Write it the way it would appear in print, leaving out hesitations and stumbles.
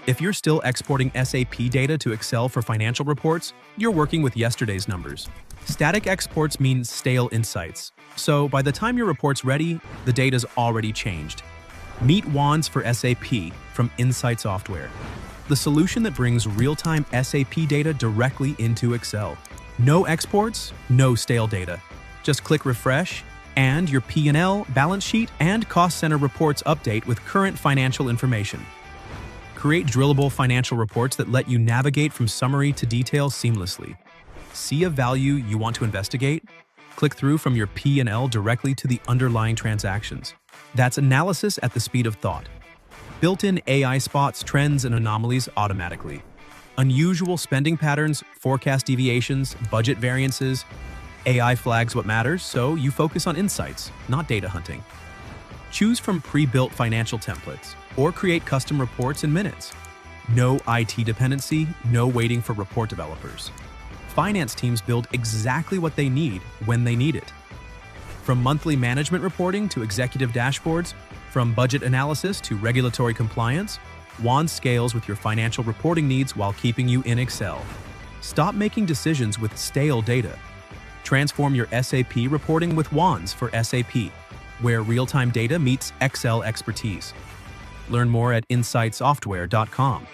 If you're still exporting SAP data to Excel for financial reports, you're working with yesterday's numbers. Static exports mean stale insights. So by the time your report's ready, the data's already changed. Meet Wands for SAP from Insight Software, the solution that brings real-time SAP data directly into Excel. No exports, no stale data. Just click refresh, and your P&L, balance sheet, and cost center reports update with current financial information. Create drillable financial reports that let you navigate from summary to detail seamlessly. See a value you want to investigate? Click through from your P&L directly to the underlying transactions. That's analysis at the speed of thought. Built-in AI spots trends and anomalies automatically. Unusual spending patterns, forecast deviations, budget variances. AI flags what matters, so you focus on insights, not data hunting. Choose from pre-built financial templates, or create custom reports in minutes. No IT dependency, no waiting for report developers. Finance teams build exactly what they need when they need it. From monthly management reporting to executive dashboards, from budget analysis to regulatory compliance, Wands scales with your financial reporting needs while keeping you in Excel. Stop making decisions with stale data. Transform your SAP reporting with Wands for SAP, where real-time data meets Excel expertise. Learn more at insightsoftware.com.